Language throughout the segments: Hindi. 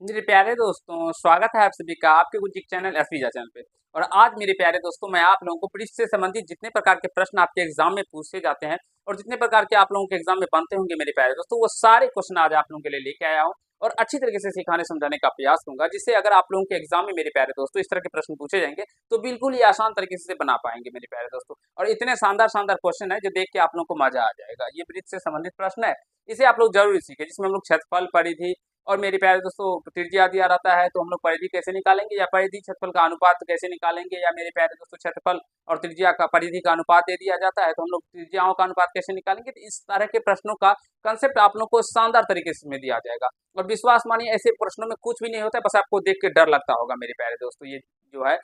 मेरे प्यारे दोस्तों, स्वागत है आप सभी का आपके कुछ चैनल एफरीजा चैनल पे। और आज मेरे प्यारे दोस्तों, मैं आप लोगों को पृष्ठ से संबंधित जितने प्रकार के प्रश्न आपके एग्जाम में पूछे जाते हैं और जितने प्रकार के आप लोगों के एग्जाम में बनते होंगे मेरे प्यारे दोस्तों, वो सारे क्वेश्चन आज आप लोगों के लिए लेके आया हूँ और अच्छी तरीके से सिखाने समझाने का प्रयास करूंगा, जिससे अगर आप लोगों के एग्जाम में मेरे प्यारे दोस्तों इस तरह के प्रश्न पूछे जाएंगे तो बिल्कुल ही आसान तरीके से बना पाएंगे मेरे प्यारे दोस्तों। और इतने शानदार शानदार क्वेश्चन है जो देख के आप लोगों को मजा आ जाएगा। ये वृत्त से संबंधित प्रश्न है, इसे आप लोग जरूर सीखें, जिसमें हम लोग क्षेत्रफल, परिधि और मेरे प्यारे दोस्तों त्रिज्या दिया रहता है तो हम लोग परिधि कैसे निकालेंगे, या परिधि क्षेत्रफल का अनुपात कैसे निकालेंगे, या मेरे प्यारे दोस्तों क्षेत्रफल और त्रिज्या का परिधि का अनुपात दे दिया जाता है तो हम लोग त्रिज्याओं का अनुपात कैसे निकालेंगे। तो इस तरह के प्रश्नों का कंसेप्ट आप लोग को शानदार तरीके से में दिया जाएगा। और विश्वास मानिए, ऐसे प्रश्नों में कुछ भी नहीं होता है, बस आपको देख के डर लगता होगा मेरे प्यारे दोस्तों, ये जो है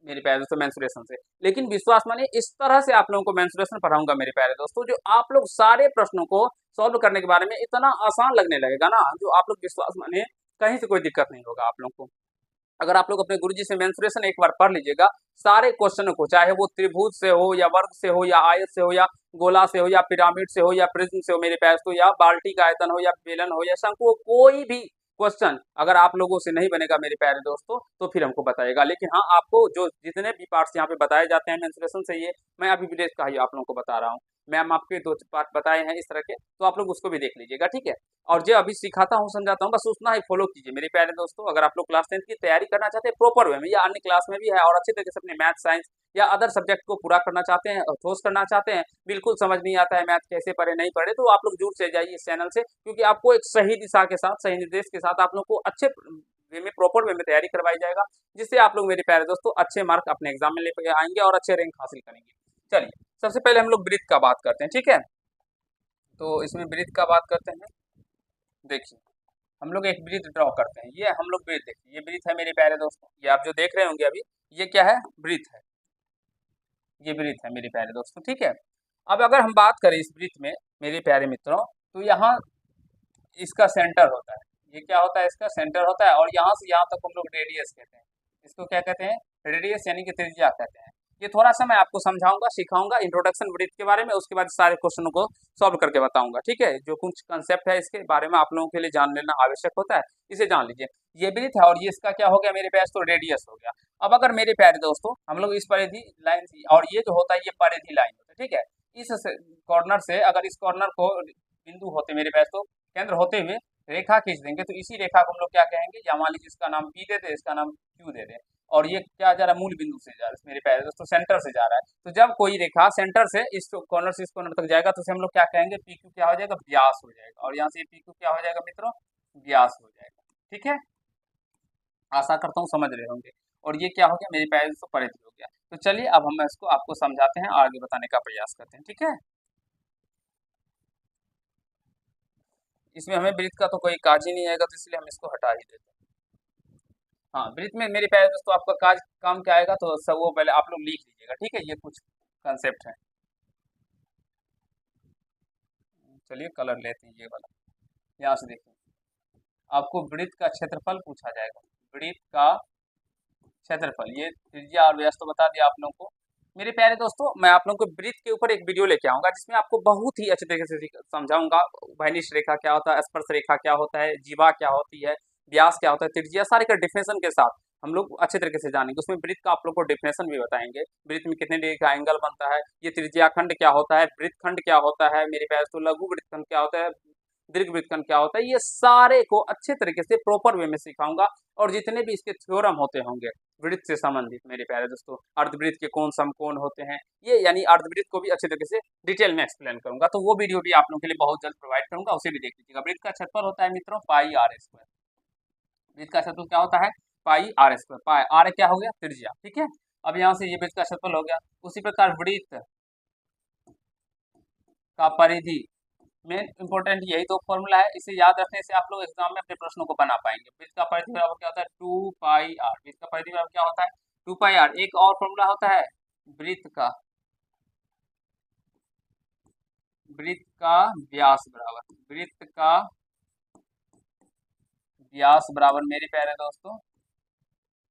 मेरे प्यारे दोस्तों मेंसुरेशन से। लेकिन विश्वास मानिए, इस तरह से आप लोगों को मेंसुरेशन पढ़ाऊंगा मेरे प्यारे दोस्तों, जो आप लोग सारे प्रश्नों को सॉल्व करने के बारे में इतना आसान लगने लगेगा ना, जो आप लोग विश्वास मानिए कहीं से कोई दिक्कत नहीं होगा आप लोग को। अगर आप लोग अपने गुरुजी से मेंसुरेशन एक बार पढ़ लीजिएगा, सारे क्वेश्चनों को, चाहे वो त्रिभुज से हो या वर्ग से हो या आयत से हो या गोला से हो या पिरामिड से हो या प्रिज्म से हो मेरे प्यारे दोस्तों, या बाल्टी का आयतन हो या बेलन हो या शंकु हो, कोई भी क्वेश्चन अगर आप लोगों से नहीं बनेगा मेरे प्यारे दोस्तों तो फिर हमको बताइएगा। लेकिन हाँ, आपको जो जितने भी पार्ट्स यहाँ पे बताए जाते हैं मेंसुरेशन से, ये मैं अभी विदेश का ही आप लोगों को बता रहा हूँ। मैम आपके दो पार्ट बताए हैं इस तरह के, तो आप लोग उसको भी देख लीजिएगा, ठीक है। और जो अभी सिखाता हूँ समझाता हूँ, बस उतना ही फॉलो कीजिए मेरे प्यारे दोस्तों। अगर आप लोग क्लास 10th की तैयारी करना चाहते हैं प्रॉपर वे में, या अन्य क्लास में भी है, और अच्छे तरीके से अपने मैथ, साइंस या अदर सब्जेक्ट को पूरा करना चाहते हैं और ठोस करना चाहते हैं, बिल्कुल समझ नहीं आता है मैथ कैसे पढ़े नहीं पढ़े, तो आप लोग जुड़ से जाइए इस चैनल से, क्योंकि आपको एक सही दिशा के साथ, सही निर्देश के साथ आप लोग को अच्छे वे में, प्रॉपर वे में तैयारी करवाई जाएगा, जिससे आप लोग मेरे प्यारे दोस्तों अच्छे मार्क अपने एग्जाम में ले आएंगे और अच्छे रैंक हासिल करेंगे। चलिए, सबसे पहले हम लोग वृत्त का बात करते हैं, ठीक है। तो इसमें वृत्त का बात करते हैं। देखिए, हम लोग एक वृत्त ड्रॉ करते हैं। ये हम लोग वृत्त, देखिए ये वृत्त है मेरे प्यारे दोस्तों, ये आप जो देख रहे होंगे अभी, ये क्या है, वृत्त है। ये वृत्त है मेरे प्यारे दोस्तों, ठीक है। अब अगर हम बात करें इस वृत्त में मेरे प्यारे मित्रों, तो यहाँ इसका सेंटर होता है। ये क्या होता है, इसका सेंटर होता है, और यहाँ से यहाँ तक हम लोग रेडियस कहते हैं। इसको क्या कहते हैं, रेडियस यानी कि त्रिज्या कहते हैं। ये थोड़ा सा मैं आपको समझाऊंगा, सिखाऊंगा इंट्रोडक्शन वृत्त के बारे में, उसके बाद सारे क्वेश्चनों को सॉल्व करके बताऊंगा, ठीक है। जो कुछ कंसेप्ट है इसके बारे में आप लोगों के लिए जान लेना आवश्यक होता है, इसे जान लीजिए। ये वृत्त है और ये इसका क्या हो गया मेरे प्यारे दोस्तों, रेडियस हो गया। अब अगर मेरे प्यारे दोस्तों हम लोग इस परिधि लाइन, और ये जो होता है ये परिधि लाइन होता है, ठीक है। इस कॉर्नर से अगर इस कॉर्नर को बिंदु होते मेरे प्यारे दोस्तों, केंद्र होते हुए रेखा खींच देंगे, तो इसी रेखा को हम लोग क्या कहेंगे, या मान लीजिए इसका नाम पी दे दे, इसका नाम क्यू दे दे। और ये क्या जा रहा है, मूल बिंदु से जा रहा है मेरे प्यारे दोस्तों, सेंटर से जा रहा है। तो जब कोई रेखा सेंटर से इस कॉर्नर से इस कॉर्नर तक जाएगा तो उसे हम लोग क्या कहेंगे, पी क्यू क्या हो जाएगा, व्यास हो जाएगा। और यहाँ से पी क्यू क्या हो जाएगा मित्रों, व्यास हो जाएगा, ठीक है। आशा करता हूँ समझ रहे होंगे। और ये क्या हो गया मेरे प्यारे दोस्तों, परिधि हो गया। तो चलिए अब हम इसको आपको समझाते हैं, आगे बताने का प्रयास करते हैं, ठीक है। इसमें हमें वृत्त का तो कोई काज ही नहीं आएगा, तो इसलिए हम इसको हटा ही देते हैं। हाँ, वृत्त में मेरे प्यारे दोस्तों आपका काम क्या आएगा, तो सब वो पहले आप लोग लिख लीजिएगा, ठीक है। ये कुछ कंसेप्ट है। चलिए कलर लेते हैं ये वाला। यहाँ से देखिए, आपको वृत्त का क्षेत्रफल पूछा जाएगा। वृत्त का क्षेत्रफल, ये त्रिज्या और व्यास तो बता दिया आप लोगों को। मेरे प्यारे दोस्तों, मैं आप लोगों को वृत्त के ऊपर एक वीडियो लेके आऊंगा, जिसमें आपको बहुत ही अच्छे तरीके से समझाऊंगा। भैनिश रेखा क्या होता है, स्पर्श रेखा क्या होता है, जीवा क्या होती है, व्यास क्या होता है, त्रिज्या, सारे का डिफिनेशन के साथ हम लोग अच्छे तरीके से जानेंगे। उसमें वृत्त का आप लोग को डिफिनेशन भी बताएंगे, वृत्त में कितने डिग्री का एंगल बनता है, ये त्रिज्या खंड क्या होता है, वृत्त खंड क्या होता है मेरे प्यारे दोस्तों, लघु वृत्त खंड क्या होता है, दीर्घ वृत्तखंड क्या होता है, ये सारे को अच्छे तरीके से प्रॉपर वे में सिखाऊंगा। और जितने भी इसके थ्योरम होते होंगे वृत्त से संबंधित मेरे प्यारे दोस्तों, अर्धवृत्त के कौन समकोण होते हैं, ये यानी अर्धवृत्त को भी अच्छे तरीके से डिटेल में एक्सप्लेन करूंगा। तो वो वीडियो भी आप लोगों के लिए बहुत जल्द प्रोवाइड करूंगा, उसे भी देख लीजिएगा। वृत्त का क्षेत्रफल होता है मित्रों पाई आर स्क्वायर। वृत्त का क्षेत्रफल क्या होता है, pi R square. Pi are क्या हो गया, त्रिज्या, ठीक है। अब यहाँ से ये वृत्त का क्षेत्रफल हो गया। उसी प्रकार वृत्त का परिधि, मेन इंपॉर्टेंट यही तो फॉर्मूला है, इसे याद रखने से आप लोग एग्जाम में अपने प्रश्नों को बना पाएंगे। वृत्त का परिधि बराबर क्या होता है, 2 पाई आर। वृत्त का परिधि बराबर क्या होता है, 2 पाई आर। एक और फॉर्मूला होता है वृत्त का, वृत्त का व्यास बराबर, वृत्त का व्यास बराबर मेरे प्यारे दोस्तों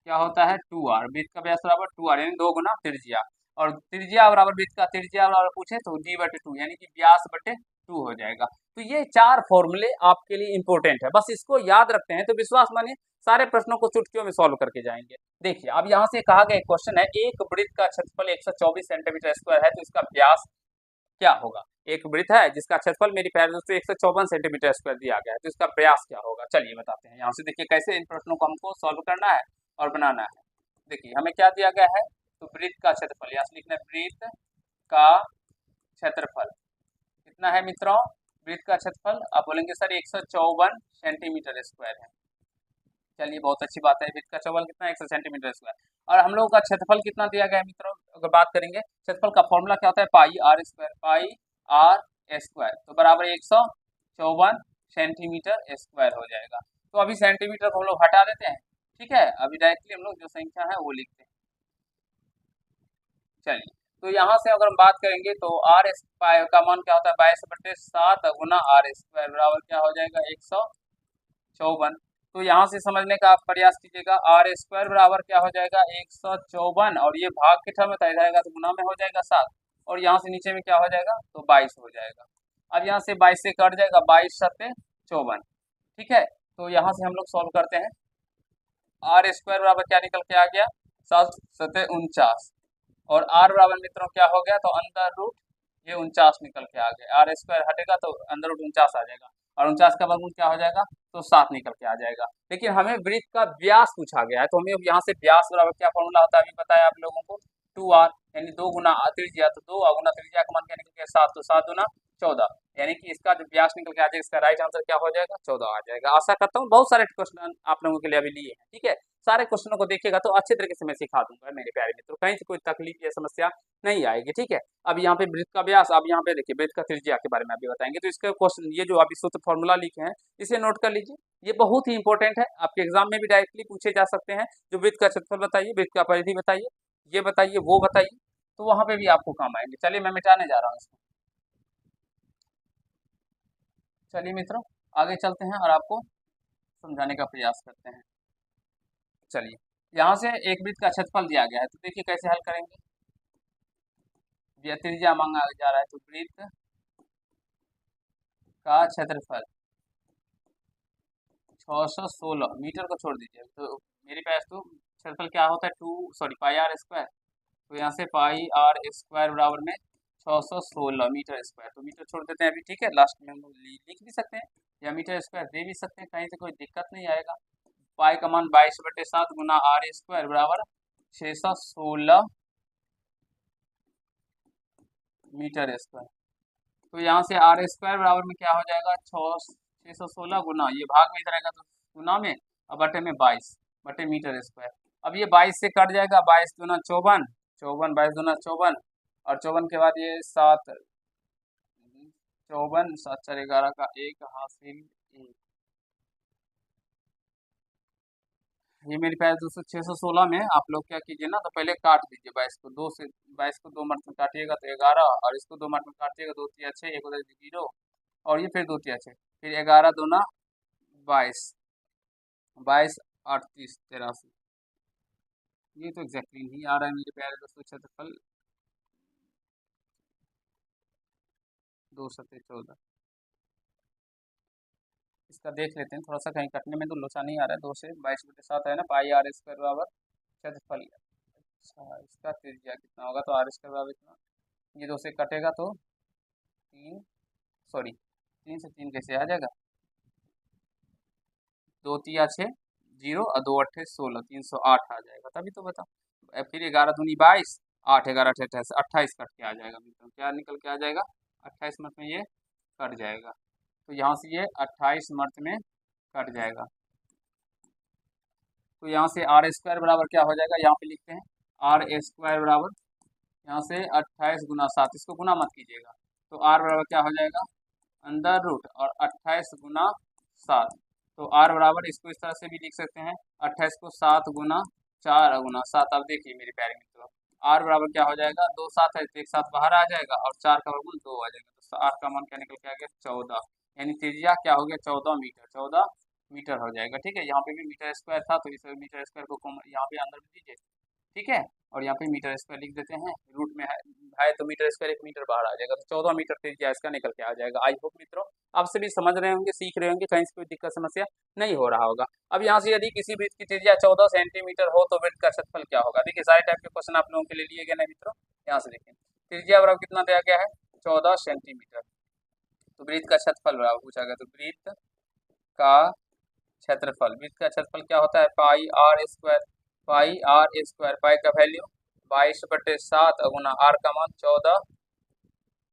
क्या होता है, 2 आर। वृत्त का व्यास बराबर 2 आर, यानी 2 गुना त्रिज्या। और त्रिज्या बराबर, वृत्त का त्रिज्या बराबर पूछे तो d/2, यानी कि व्यास बटे 2 हो जाएगा। तो ये 4 फॉर्मूले आपके लिए इंपॉर्टेंट है, बस इसको याद रखते हैं तो विश्वास मानिए सारे प्रश्नों को चुटकियों में सॉल्व करके जाएंगे। देखिए अब यहाँ से कहा गया एक क्वेश्चन है, एक वृत्त का क्षेत्रफल 124 सेंटीमीटर स्क्वायर है तो इसका व्यास क्या होगा। एक वृत्त है जिसका क्षेत्रफल मेरी प्यारे दोस्तों 154 सेंटीमीटर स्क्वायर दिया गया है तो इसका व्यास क्या होगा। चलिए बताते हैं। यहाँ से देखिए कैसे इन प्रश्नों को हमको सॉल्व करना है और बनाना है। देखिए हमें क्या दिया गया है, तो वृत्त का क्षेत्रफल, यहाँ से लिखना है वृत्त का क्षेत्रफल कितना है मित्रों, वृत्त का क्षेत्रफल आप बोलेंगे सर 154 सेंटीमीटर स्क्वायर है। चलिए बहुत अच्छी बात है, वृत्त का क्षेत्रफल कितना है 100 सेंटीमीटर स्क्वायर। और हम लोगों का क्षेत्रफल कितना दिया गया है मित्रों, अगर बात करेंगे क्षेत्रफल का फॉर्मूला क्या होता है, pi R square, pi R square तो बराबर 154 सेंटीमीटर स्क्वायर हो जाएगा। तो अभी सेंटीमीटर को हम लोग हटा देते हैं, ठीक है, अभी डायरेक्टली हम लोग जो संख्या है वो लिखते हैं। चलिए तो यहाँ से अगर हम बात करेंगे तो आर स्क्वायर का मान क्या होता है 22/7 गुना आर स्क्वायर बराबर क्या हो जाएगा 154। तो यहाँ से समझने का आप प्रयास कीजिएगा, आर स्क्वायर बराबर क्या हो जाएगा 154 और ये भाग के टर्म में जाएगा तो गुना में हो जाएगा 7 और यहाँ से नीचे में क्या हो जाएगा तो 22 हो जाएगा। अब यहाँ से 22 से कट जाएगा 22×7 = 54, ठीक है। तो यहाँ से हम लोग सॉल्व करते हैं, आर स्क्वायर बराबर क्या निकल के आ गया 7×7 = 49 और आर बराबर मित्रों क्या हो गया तो अंदर रूट ये 49 निकल के आ गया, आर स्क्वायर हटेगा तो अंदर रूट 49 आ जाएगा और 49 का वर्गमूल क्या हो जाएगा तो 7 निकल के आ जाएगा। लेकिन हमें वृत्त का व्यास पूछा गया है तो हमें यहाँ से व्यास बराबर क्या फॉर्मूला होता है अभी बताया आप लोगों को, 2r यानी 2 गुना त्रिज्या तो 2 गुना त्रिज्या का मान क्या निकल गया 7 तो 7 गुना 14 यानी कि इसका जो व्यास निकल के आ जाएगा इसका राइट आंसर क्या हो जाएगा 14 आ जाएगा। आशा करता हूँ बहुत सारे क्वेश्चन आप लोगों के लिए अभी लिए हैं, ठीक है, सारे क्वेश्चनों को देखिएगा तो अच्छे तरीके से मैं सिखा दूंगा मेरे प्यारे मित्रों, कहीं से कोई तकलीफ या समस्या नहीं आएगी, ठीक है। अब यहाँ पे वृत्त का व्यास, अब यहाँ पे देखिए वृत्त का त्रिज्या के बारे में अभी बताएंगे तो इसका क्वेश्चन ये जो अभी सूत्र फॉर्मूला लिखे हैं इसे नोट कर लीजिए, ये बहुत ही इंपॉर्टेंट है, आपके एग्जाम में भी डायरेक्टली पूछे जा सकते हैं। जो वृत्त का क्षेत्रफल बताइए, वृत्त का परिधि बताइए, ये बताइए वो बताइए, तो वहां पे भी आपको काम आएंगे। चलिए मैं मिटाने जा रहा हूँ इसको। चलिए मित्रों आगे चलते हैं और आपको समझाने का प्रयास करते हैं। चलिए यहाँ से एक वृत्त का क्षेत्रफल दिया गया है तो देखिए कैसे हल करेंगे, त्रिज्या मांगा जा रहा है तो वृत्त का क्षेत्रफल 616 मीटर को छोड़ दीजिए तो मेरे पास तो क्षेत्रफल क्या होता है पाई आर स्क्वायर, तो यहाँ से पाई आर स्क्वायर बराबर में 616 मीटर स्क्वायर, तो मीटर छोड़ देते हैं अभी, ठीक है, लास्ट में हम लोग लिख भी सकते हैं या मीटर स्क्वायर दे भी सकते हैं, कहीं से कोई दिक्कत नहीं आएगा। पाई का मान 22/7 गुना आर स्क्वायर बराबर 616 मीटर स्क्वायर, तो यहाँ से आर स्क्वायर बराबर में क्या हो जाएगा 616 गुना ये भाग में इधर आएगा तो गुना में और बटे में 22 बटे मीटर स्क्वायर। अब ये 22 से कट जाएगा, 22 दूना 54, 54 22 दूना 54 और 54 के बाद ये 7 54 7 4 11 का 1 हासिल 1, ये मेरे पास दोस्तों 616 में आप लोग क्या कीजिए ना तो पहले काट दीजिए 22 को 2 से, 22 को 2 मर्त में काटिएगा तो 11 और इसको 2 मर्त में काटिएगा 2 3 6 1 उधर 0 और ये फिर 2 3 6 फिर 11 दूना 22 22 8 30 83, ये तो एग्जैक्टली नहीं आ रहा है मेरे प्यारे दोस्तों, क्षेत्रफल 2 7 14, इसका देख लेते हैं थोड़ा सा कहीं कटने में तो लोचा नहीं आ रहा है, 2 से 22/7 है ना, पाई आर स्क्वायर बराबर क्षेत्रफल, अच्छा इसका त्रिज्या कितना होगा तो आर स्क्वायर बराबर इतना, ये 2 से कटेगा तो 3 से 3 कैसे आ जाएगा 2 3 6 0 और 2 8 16 308 आ जाएगा, तभी तो बता। फिर 11 दूनी 22 8 11 28 28 कट के आ जाएगा मित्रों, क्या निकल के आ जाएगा 28 मत में ये कट जाएगा, तो यहाँ से ये 28 मर्त में कट जाएगा, तो यहाँ से आर स्क्वायर बराबर क्या हो जाएगा, यहाँ पे लिखते हैं आर स्क्वायर बराबर यहाँ से 28 गुना 7, इसको गुना मत कीजिएगा, तो आर बराबर क्या हो जाएगा अंदर रूट और 28 गुना 7, तो आर बराबर इसको इस तरह से भी लिख सकते हैं 28 को 7 गुना 4 गुना 7। अब देखिए मेरे प्यारे मित्रों आर बराबर क्या हो जाएगा 2 7 है तो एक साथ बाहर आ जाएगा और 4 का वर्गमूल 2 आ जाएगा, तो आर का मान क्या निकल के आ गया 14, यानी त्रिज्या क्या हो गया 14 मीटर, 14 मीटर हो जाएगा, ठीक है। यहाँ पे भी मीटर स्क्वायर था तो इस मीटर स्क्वायर को यहाँ पे अंदर में दीजिए ठीक है। और यहाँ पे मीटर स्क्वायर लिख देते हैं, रूट में है तो मीटर स्क्वायर 1 मीटर बाहर आ जाएगा, तो 14 मीटर त्रिज्या इसका निकल के आ जाएगा। आई होप मित्रों आप सभी समझ रहे होंगे, सीख रहे होंगे, कहीं से कोई दिक्कत समस्या नहीं हो रहा होगा। अब यहाँ से यदि किसी वृत्त की त्रिज्या 14 सेंटीमीटर हो तो वृत्त का क्षेत्रफल क्या होगा। देखिए सारे टाइप के क्वेश्चन आप लोगों के लिए लिए गए ना मित्रों। यहाँ से देखिए त्रिज्या बराबर कितना दिया गया है 14 सेंटीमीटर, तो वृत्त का क्षेत्रफल बराबर पूछा गया, तो वृत्त का क्षेत्रफल, वृत्त का क्षेत्रफल क्या होता है pi R square, pi R square, pi का वैल्यू 22/7 गुना आर का मान 14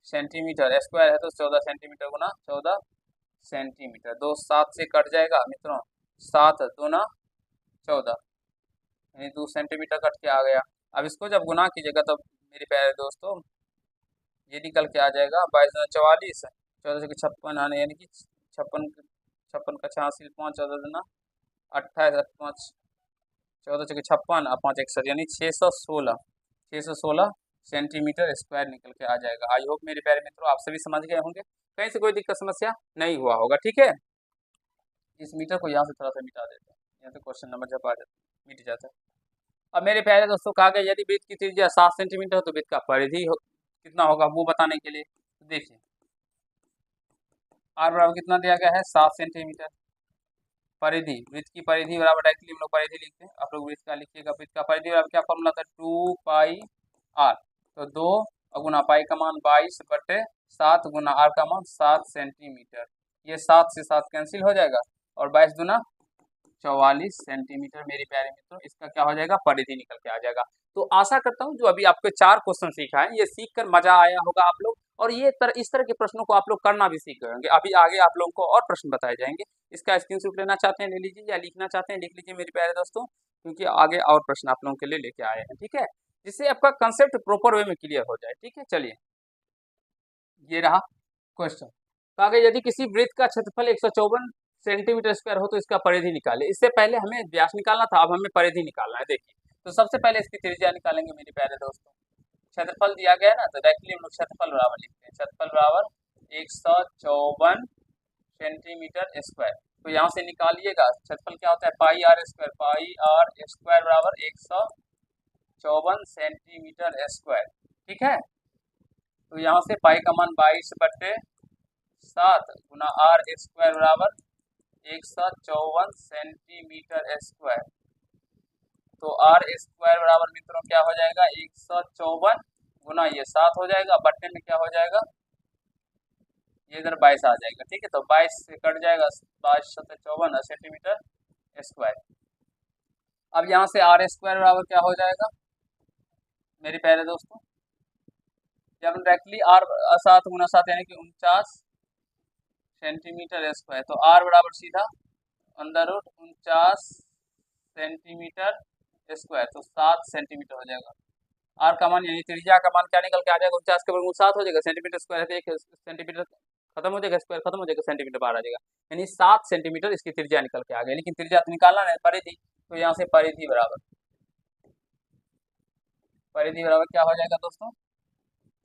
सेंटीमीटर, स्क्वायर है तो 14 सेंटीमीटर गुना 14 सेंटीमीटर, 2 7 से कट जाएगा मित्रों, 7 दूना 14 यानी 2 सेंटीमीटर कट के आ गया। अब इसको जब गुना कीजिएगा तब मेरे प्यारे दोस्तों ये निकल के आ जाएगा 22 दूना 44, 14 से 56 आने यानी कि 56 56 का 86 5 14 दूना 28 5 14 से 56 और 5 61 यानी 616 सेंटीमीटर स्क्वायर निकल के आ जाएगा। आई होप मेरे प्यारे मित्रों आप सभी समझ गए होंगे, कहीं से कोई दिक्कत समस्या नहीं हुआ होगा। ठीक है, इस मीटर को यहाँ से थोड़ा सा मिटा देते हैं, यहाँ से क्वेश्चन नंबर जब आ जाता है मिट जाता है। अब मेरे प्यारे दोस्तों कहा गया यदि वृत्त की त्रिज्या 7 सेंटीमीटर हो तो वृत्त का परिधि कितना होगा वो बताने के लिए तो देखिए आर बराबर कितना दिया गया है 7 सेंटीमीटर, परिधि वृत्त की परिधि बराबर डायरेक्टली हम लोग परिधि लिखते हैं, आप लोग वृत्त का लिखिएगा, वृत्त का परिधि बराबर क्या फॉर्मूला था 2 पाई आर, तो 2 गुना पाई का मान 22/7 गुना आर का मान 7 सेंटीमीटर, ये 7 से 7 कैंसिल हो जाएगा और 22 दूना 44 सेंटीमीटर मेरे प्यारे मित्रों इसका क्या हो जाएगा परिधि निकल के आ जाएगा। तो आशा करता हूँ जो अभी आपके 4 क्वेश्चन सीखा है ये सीख कर मजा आया होगा आप लोग, और ये इस तरह के प्रश्नों को आप लोग करना भी सीख गए होंगे। अभी आगे आप लोगों को और प्रश्न बताए जाएंगे, इसका स्क्रीनशॉट लेना चाहते हैं ले लीजिए, या लिखना चाहते हैं लिख लीजिए मेरे प्यारे दोस्तों, क्योंकि आगे और प्रश्न आप लोगों के लिए लेके आए हैं। ठीक है, जिससे आपका कंसेप्ट प्रॉपर वे में क्लियर हो जाए। ठीक है, चलिए ये रहा क्वेश्चन। तो आगे यदि किसी वृत्त का क्षेत्रफल 154 सेंटीमीटर स्क्वायर हो तो इसका परिधि निकाले। इससे पहले हमें व्यास निकालना था, अब हमें परिधि निकालना है। देखिए तो सबसे पहले इसकी त्रिज्या निकालेंगे मेरे प्यारे दोस्तों। क्षेत्रफल दिया गया है ना, तो डायरेक्टली हम लोग क्षेत्रफल बराबर लिखते हैं, क्षेत्रफल बराबर 154 सेंटीमीटर स्क्वायर, तो यहाँ से निकालिएगा क्षेत्रफल क्या होता है pi R square, pi R square बराबर 154 सेंटीमीटर स्क्वायर। ठीक है, तो यहाँ से पाई का मान 22/7 गुना आर स्क्वायर बराबर 154 सेंटीमीटर स्क्वायर, तो आर स्क्वायर बराबर मित्रों क्या हो जाएगा 154 गुना ये 7 हो जाएगा, बट्टे में क्या हो जाएगा ये इधर 22 आ जाएगा। ठीक है, तो 22 से कट जाएगा 22×7 = 54 सेंटीमीटर स्क्वायर। अब यहाँ से आर स्क्वायर बराबर क्या हो जाएगा मेरे प्यारे दोस्तों, जब डायरेक्टली आर 7 गुना 7 यानी कि 49 सेंटीमीटर स्क्वायर, तो आर बराबर सीधा अंदर रूट 49 सेंटीमीटर स्क्वायर, तो 7 सेंटीमीटर हो जाएगा। आर का मान यानी त्रिज्या का मान क्या निकल के आ जाएगा 49 के वर्गमूल 7 हो जाएगा, सेंटीमीटर स्क्वायर है तो 1 सेंटीमीटर खत्म हो जाएगा, स्क्वायर खत्म हो जाएगा, सेंटीमीटर बाहर आ जाएगा, यानी 7 सेंटीमीटर इसकी त्रिज्या निकल के आ गई। लेकिन त्रिज्या तो निकालना है परिधि, तो यहाँ से परिधि बराबर क्या हो जाएगा दोस्तों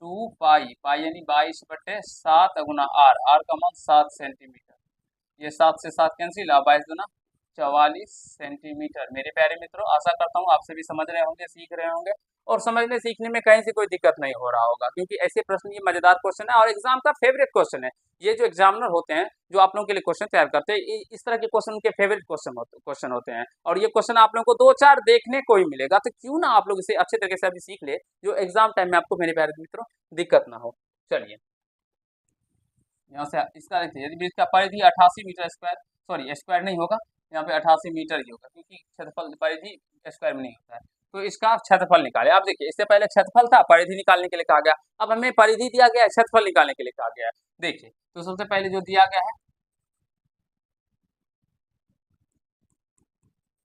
2 पाई, पाई यानी 22/7 गुना आर, आर का मान 7 सेंटीमीटर, ये 7 से 7 कैंसिल, 22 दूना 44 सेंटीमीटर। मेरे प्यारे मित्रों आशा करता हूँ आप सभी समझ रहे होंगे, सीख रहे होंगे, और समझने सीखने में कहीं से कोई दिक्कत नहीं हो रहा होगा, क्योंकि ऐसे प्रश्न ये मजेदार क्वेश्चन है और एग्जाम का फेवरेट क्वेश्चन है। ये जो एग्जामिनर होते हैं जो आप लोगों के लिए क्वेश्चन तैयार करते हैं इस तरह के क्वेश्चन के फेवरेट क्वेश्चन होते हैं, और ये क्वेश्चन आप लोगों को 2-4 देखने को ही मिलेगा, तो क्यों ना आप लोग इसे अच्छे तरीके से अभी सीख ले जो एग्जाम टाइम में आपको मेरे प्यारे मित्रों दिक्कत ना हो। चलिए यहाँ से इसका देखिए यदि इसका परिधि 88 मीटर स्क्वायर, सॉरी स्क्वायर नहीं होगा यहाँ पे 88 मीटर ही होगा, क्योंकि क्षेत्रफल परिधि स्क्वायर में नहीं होता है, तो इसका क्षेत्रफल निकाले। आप देखिए इससे पहले क्षेत्रफल था, परिधि निकालने के लिए कहा गया, अब हमें परिधि दिया गया है, क्षेत्रफल निकालने के लिए कहा गया है। देखिए तो सबसे पहले जो दिया गया है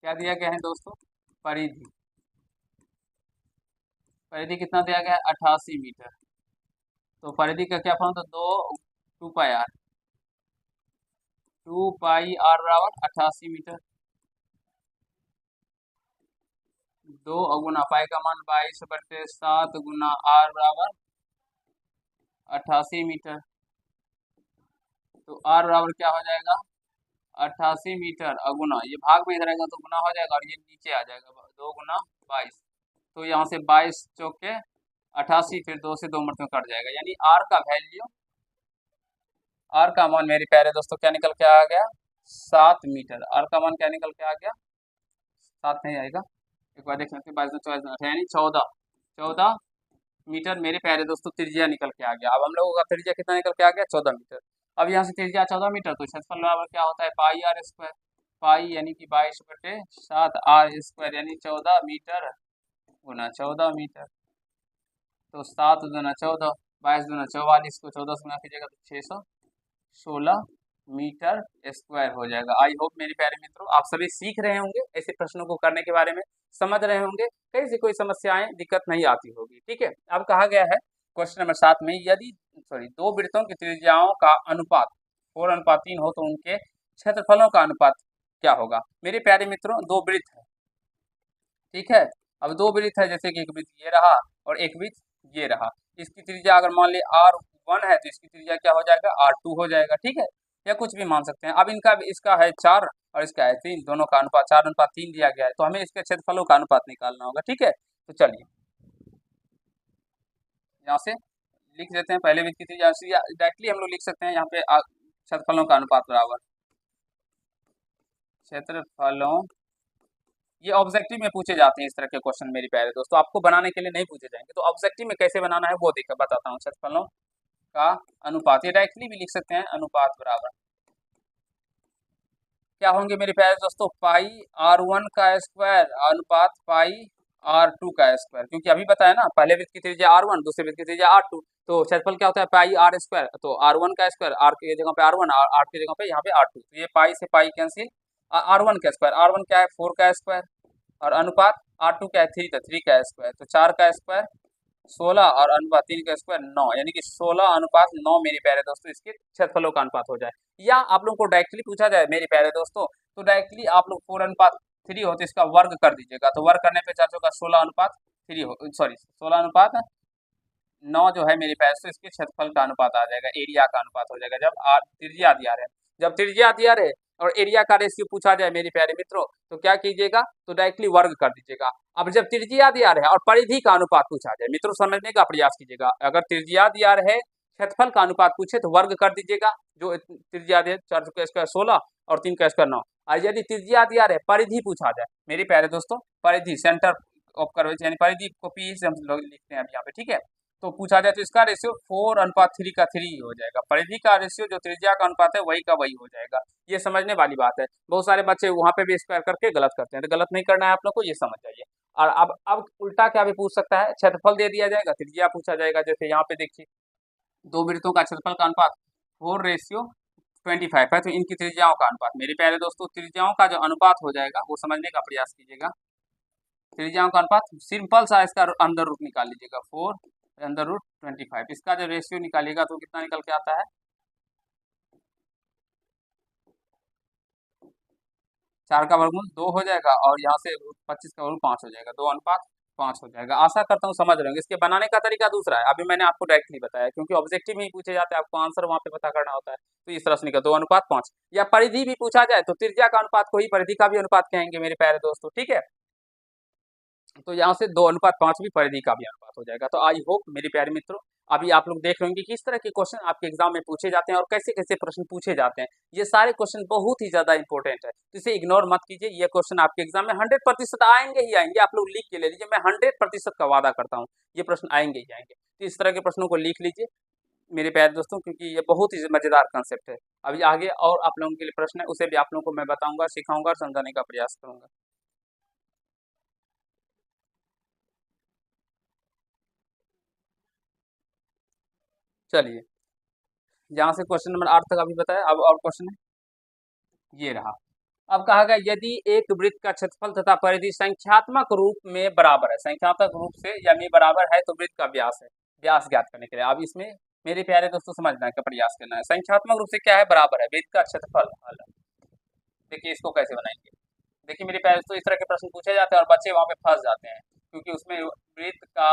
क्या दिया गया है दोस्तों परिधि, परिधि कितना दिया गया है 88 मीटर, तो परिधि का क्या फॉर्म था 2 पाई आर, 2 पाई आर बराबर 88 मीटर, 2 गुना पाई का मान 22/7 गुना आर बराबर 88 मीटर, तो आर बराबर क्या हो जाएगा 88 मीटर अगुना, ये भाग में रहेगा तो गुना हो जाएगा और ये नीचे आ जाएगा 2 गुना 22, तो यहाँ से 22 चौके 88, फिर 2 से 2 मिनट में कट जाएगा, यानी आर का वैल्यू, आर का मान मेरे प्यारे दोस्तों क्या निकल के आ गया, 7 मीटर। आर का मान क्या निकल के आ गया, 7 नहीं आएगा, एक बार देख सकते हैं, 22 24 यानी 14 मीटर मेरे प्यारे दोस्तों त्रिज्या निकल के आ गया। अब हम लोगों का त्रिज्या कितना निकल के आ गया, 14 मीटर। अब यहाँ से त्रिज्या 14 मीटर, तो क्षेत्रफल बराबर क्या होता है, पाई आर स्क्वायर। पाई यानी कि 22/7 आर स्क्वायर, यानी 14 मीटर गुना 14 मीटर। तो 7 दूना 14, 22 दूना 44, को 14 से गुना कीजिएगा तो 616 मीटर स्क्वायर हो जाएगा। आई होप मेरे प्यारे मित्रों आप सभी सीख रहे होंगे, ऐसे प्रश्नों को करने के बारे में समझ रहे होंगे, कहीं से कोई समस्याएं दिक्कत नहीं आती होगी। ठीक है, अब कहा गया है क्वेश्चन नंबर 7 में, यदि दो वृत्तों की त्रिज्याओं का अनुपात 4:3 हो तो उनके क्षेत्रफलों का अनुपात क्या होगा। मेरे प्यारे मित्रों दो वृत्त है, ठीक है, अब दो वृत्त है, जैसे कि एक वृत्त ये रहा और एक वृत्त ये रहा। इसकी त्रिज्या अगर मान ली R1 है तो इसकी त्रिज्या क्या हो जाएगा, R2 हो जाएगा। ठीक है, या कुछ भी मान सकते हैं। अब इनका इसका है 4 और इसका है 3, दोनों का अनुपात 4:3 दिया गया है, तो हमें इसके क्षेत्रफलों का अनुपात निकालना होगा। ठीक है, तो चलिए यहाँ से लिख देते हैं, पहले वृत्त की त्रिज्या डायरेक्टली हम लोग लिख सकते हैं यहाँ पे क्षेत्रफलों का अनुपात बराबर क्षेत्रफलों। ये ऑब्जेक्टिव में पूछे जाते हैं इस तरह के क्वेश्चन मेरे प्यारे दोस्तों, आपको बनाने के लिए नहीं पूछे जाएंगे। तो ऑब्जेक्टिव में कैसे बनाना है वो देखकर बताता हूँ। क्षेत्रफलों का अनुपात, ये डायरेक्टली भी लिख सकते हैं, अनुपात बराबर क्या होंगे मेरे प्यारे दोस्तों, पाई R1 का स्क्वायर अनुपात पाई R2 का स्क्वायर। क्योंकि अभी बताया ना, पहले वृत्त की त्रिज्या R1, दूसरे वृत्त की त्रिज्या R2, तो क्षेत्रफल क्या होता है, पाई R स्क्वायर। तो R1 का स्क्वायर, R की जगह पे R1, R की जगह पे यहाँ पे R2, तो ये पाई से पाई कैंसिल, R1 का स्क्वायर, R1 क्या है 4 का स्क्वायर, और अनुपात R2 क्या है 3 का, 3 का स्क्वायर, तो 4 का स्क्वायर 16 और अनुपात 3 का स्क्वायर 9, यानी कि 16:9 मेरे प्यारे दोस्तों इसके क्षेत्रफलों का अनुपात हो जाए। या आप लोगों को डायरेक्टली पूछा जाए मेरे प्यारे दोस्तों, तो डायरेक्टली आप लोग 4:3 हो तो इसका वर्ग कर दीजिएगा, तो वर्ग करने पे 4 का 16:3 हो, सॉरी 16:9 जो है मेरे प्यारे दोस्तों इसके क्षेत्रफल का अनुपात आ जाएगा, एरिया का अनुपात हो जाएगा। जब त्रिज्या दिया रहे, जब त्रिज्या दिया रहे और एरिया का रेशियो पूछा जाए मेरे प्यारे मित्रों, तो क्या कीजिएगा, तो डायरेक्टली वर्ग कर दीजिएगा। अब जब त्रिज्या दिया रहे और परिधि का अनुपात पूछा जाए, मित्रों समझने का प्रयास कीजिएगा, अगर त्रिज्या दिया रहे क्षेत्रफल का अनुपात पूछे तो वर्ग कर दीजिएगा, जो त्रिज्या दे 4 का स्क्वायर 16 और 3 का स्क्वायर 9। और यदि त्रिज्या दिया रहे परिधि पूछा जाए मेरे प्यारे दोस्तों, परिधि सेंटर ऑफ कर्वेचर यानी परिधि को पी से हम लोग लिखते हैं अभी यहाँ पे। ठीक है, तो पूछा जाए तो इसका रेशियो 4:3 का 3 हो जाएगा। परिधि का रेशियो जो त्रिज्या का अनुपात है वही का वही हो जाएगा। ये समझने वाली बात है। बहुत सारे बच्चे वहां पे भी स्क्वायर करके गलत करते हैं, तो गलत नहीं करना है आप लोग को, ये समझ जाइए। और अब उल्टा क्या भी पूछ सकता है, क्षेत्रफल दे दिया जाएगा, त्रिज्या पूछा जाएगा। जैसे यहाँ पे देखिए दो वृत्तों का क्षेत्रफल का अनुपात 4:25 है, तो इनकी त्रिज्याओं का अनुपात मेरे प्यारे दोस्तों, त्रिज्याओं का जो अनुपात हो जाएगा वो समझने का प्रयास कीजिएगा। त्रिज्याओं का अनुपात सिंपल सा इसका अंदर रूट निकाल लीजिएगा, 4√25, इसका जो रेशियो निकालिएगा तो कितना निकल के आता है, 4 का वर्गमूल 2 हो जाएगा और यहाँ से 25 का वर्गमूल 5 हो जाएगा, 2:5 हो जाएगा। आशा करता हूँ समझ रहे होंगे। इसके बनाने का तरीका दूसरा है, अभी मैंने आपको डायरेक्टली बताया, क्योंकि ऑब्जेक्टिव में ही पूछे जाते हैं, आपको आंसर वहाँ पे पता करना होता है। तो इस तरह से निकल 2:5। या परिधि भी पूछा जाए तो त्रिज्या का अनुपात को ही परिधि का भी अनुपात कहेंगे मेरे प्यारे दोस्तों। ठीक है, तो यहाँ से 2:5 भी परिधि का भी अनुपात हो जाएगा। तो आई होप मेरे प्यारे मित्रों अभी आप लोग देख रहे होंगे कि किस तरह के क्वेश्चन आपके एग्जाम में पूछे जाते हैं और कैसे कैसे प्रश्न पूछे जाते हैं। ये सारे क्वेश्चन बहुत ही ज्यादा इंपॉर्टेंट है, तो इसे इग्नोर मत कीजिए। ये क्वेश्चन आपके एग्जाम में 100% आएंगे ही आएंगे। आप लोग लिख के ले लीजिए, मैं 100% का वादा करता हूँ ये प्रश्न आएंगे ही आएंगे। तो इस तरह के प्रश्नों को लिख लीजिए मेरे प्यारे दोस्तों, क्योंकि ये बहुत ही मजेदार कंसेप्ट है। अभी आगे और आप लोगों के लिए प्रश्न है, उसे भी आप लोगों को मैं बताऊंगा, सिखाऊंगा और समझाने का प्रयास करूंगा। चलिए, जहाँ से क्वेश्चन नंबर 8 तक अभी बताया, अब और क्वेश्चन है ये रहा। अब कहा गया यदि एक वृत्त का क्षेत्रफल तथा परिधि संख्यात्मक रूप में बराबर है, संख्यात्मक रूप से यानी बराबर है, तो वृत्त का व्यास है, व्यास ज्ञात करने के लिए। अब इसमें मेरे प्यारे दोस्तों समझने का प्रयास करना है, संख्यात्मक रूप से क्या है, बराबर है, वृत्त का क्षेत्रफल। देखिए इसको कैसे बनाएंगे, देखिए मेरे प्यारे दोस्तों इस तरह के प्रश्न पूछे जाते हैं और बच्चे वहां पे फंस जाते हैं, क्योंकि उसमें वृत्त का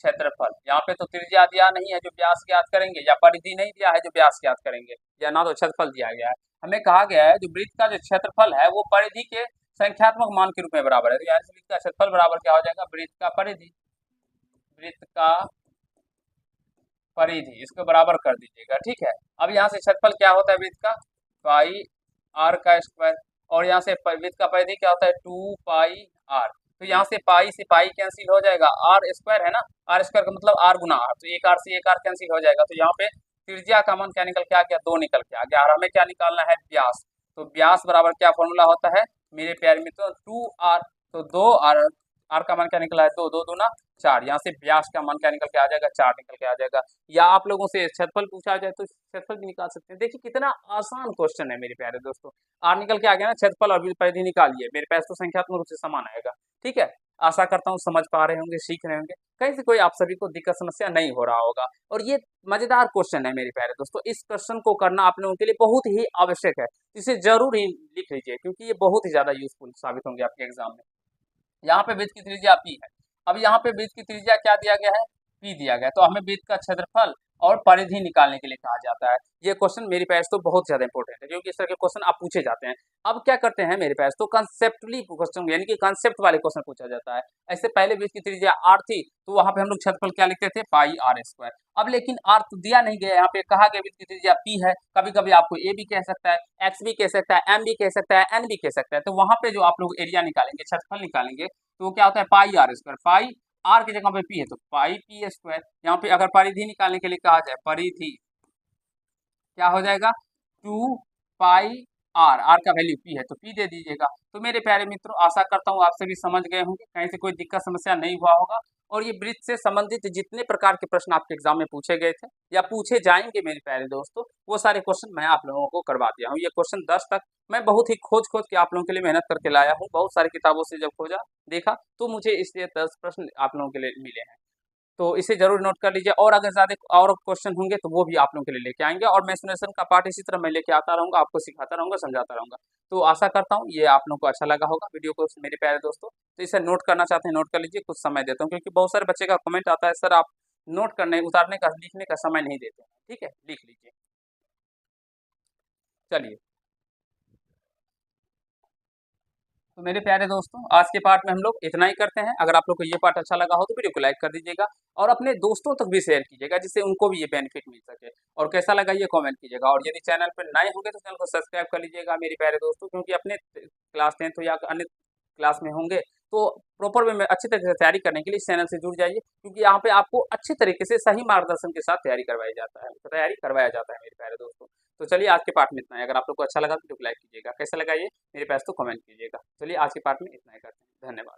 क्षेत्रफल, यहाँ पे तो त्रिज्या दिया नहीं है जो व्यास ज्ञात करेंगे, या परिधि नहीं दिया है जो व्यास ज्ञात करेंगे, या ना तो क्षेत्रफल दिया गया है। हमें कहा गया है जो वृत्त का जो क्षेत्रफल है वो परिधि के संख्यात्मक मान के रूप में बराबर है। तो यहाँ से वृत्त का क्षेत्रफल बराबर क्या हो जाएगा, वृत्त का परिधि, वृत्त का परिधि, इसको बराबर कर दीजिएगा। ठीक है, अब यहाँ से क्षेत्रफल क्या होता है वृत्त का, पाई आर का स्क्वायर, और यहाँ से वृत्त का परिधि क्या होता है, 2 पाई आर। तो यहाँ से पाई कैंसिल हो जाएगा, आर स्क्वायर है ना, आर स्क्वायर का मतलब आर गुना आर, तो एक आर से एक आर कैंसिल हो जाएगा। तो यहाँ पे त्रिज्या का मान क्या निकल के आ गया, 2 निकल के आ गया। और हमें क्या निकालना है, व्यास। तो व्यास बराबर क्या फॉर्मूला होता है मेरे प्यारे मित्रों, 2r। तो 2r, आर का मान क्या निकला है, 2 2 दूना 4। यहाँ से व्यास का मान क्या निकल के आ जाएगा, 4 निकल के आ जाएगा। या आप लोगों से क्षेत्रफल पूछा जाए तो क्षेत्रफल भी निकाल सकते हैं। देखिए कितना आसान क्वेश्चन है मेरे प्यारे दोस्तों। आर निकल के आ गया ना, क्षेत्रफल और परिधि निकालिए, मेरे पास तो संख्यात्मक रूप से समान आएगा। ठीक है, आशा करता हूँ समझ पा रहे होंगे, सीख रहे होंगे, कहीं से कोई आप सभी को दिक्कत समस्या नहीं हो रहा होगा। और ये मजेदार क्वेश्चन है मेरे प्यारे दोस्तों, इस क्वेश्चन को करना आप लोगों के लिए बहुत ही आवश्यक है। इसे जरूर ही लिख लीजिए, क्योंकि ये बहुत ही ज्यादा यूजफुल साबित होंगे आपके एग्जाम में। यहाँ पे वृत्त की त्रिज्या पी है। अब यहाँ पे वृत्त की त्रिज्या क्या दिया गया है, पी दिया गया है। तो हमें वृत्त का क्षेत्रफल और परिधि निकालने के लिए कहा जाता है। ये क्वेश्चन मेरे पास तो बहुत ज्यादा इंपॉर्टेंट है, क्योंकि इस तरह के क्वेश्चन आप पूछे जाते हैं। अब क्या करते हैं मेरे पास तो कंसेप्टली क्वेश्चन, यानी कि कंसेप्ट वाले क्वेश्चन पूछा जाता है। ऐसे पहले वृत्त की त्रिज्या आर थी, तो वहां पे हम लोग क्षेत्रफल क्या लिखते थे, पाई आर स्क्वायर। अब लेकिन आर तो दिया नहीं गया, यहाँ पे कहा गया वृत्त की त्रिज्या पी है। कभी कभी आपको ए भी कह सकता है, एक्स भी कह सकता है, एम भी कह सकता है, एन भी कह सकता है। तो वहां पे जो आप लोग एरिया निकालेंगे, क्षेत्रफल निकालेंगे, तो वो क्या होता है, pi R square. Pi are की जगह पे पी है तो पाई पी स्क्वायर। यहाँ पे अगर परिधि निकालने के लिए कहा जाए, परिधि क्या हो जाएगा, 2 पाई आर, आर का वैल्यू पी है तो पी दे दीजिएगा। तो मेरे प्यारे मित्रों, आशा करता हूँ आप सभी समझ गए होंगे, कहीं से कोई दिक्कत समस्या नहीं हुआ होगा। और ये वृत्त से संबंधित जितने प्रकार के प्रश्न आपके एग्जाम में पूछे गए थे या पूछे जाएंगे मेरे प्यारे दोस्तों, वो सारे क्वेश्चन मैं आप लोगों को करवा दिया हूँ। ये क्वेश्चन 10 तक मैं बहुत ही खोज खोज के आप लोगों के लिए मेहनत करके लाया हूँ। बहुत सारी किताबों से जब खोजा देखा तो मुझे इसलिए 10 प्रश्न आप लोगों के लिए मिले हैं। तो इसे जरूर नोट कर लीजिए, और अगर ज्यादा और क्वेश्चन होंगे तो वो भी आप लोगों के लिए लेके आएंगे। और मेंशनेशन का पार्ट इसी तरह मैं लेके आता रहूंगा, आपको सिखाता रहूंगा, समझाता रहूंगा। तो आशा करता हूँ ये आप लोगों को अच्छा लगा होगा वीडियो को मेरे प्यारे दोस्तों। तो इसे नोट करना चाहते हैं नोट कर लीजिए, कुछ समय देता हूँ, क्योंकि बहुत सारे बच्चे का कमेंट आता है, सर आप नोट करने उतारने का लिखने का समय नहीं देते हैं। ठीक है, लिख लीजिए। चलिए, तो मेरे प्यारे दोस्तों आज के पार्ट में हम लोग इतना ही करते हैं। अगर आप लोग को ये पार्ट अच्छा लगा हो तो वीडियो को लाइक कर दीजिएगा, और अपने दोस्तों तक भी शेयर कीजिएगा, जिससे उनको भी ये बेनिफिट मिल सके। और कैसा लगा ये कमेंट कीजिएगा, और यदि चैनल पर नए होंगे तो चैनल को सब्सक्राइब कर लीजिएगा मेरे प्यारे दोस्तों, क्योंकि अपने क्लास 10th या अन्य क्लास में होंगे तो प्रॉपर वे में अच्छी तरीके से तैयारी करने के लिए इस चैनल से जुड़ जाइए, क्योंकि यहाँ पे आपको अच्छे तरीके से सही मार्गदर्शन के साथ तैयारी करवाया जाता है मेरे प्यारे दोस्तों। तो चलिए आज के पार्ट में इतना है। अगर आप लोग को अच्छा लगा तो लाइक कीजिएगा, कैसा लगा ये मेरे पास तो कमेंट कीजिएगा। चलिए आज के पार्ट में इतना ही करते हैं, धन्यवाद।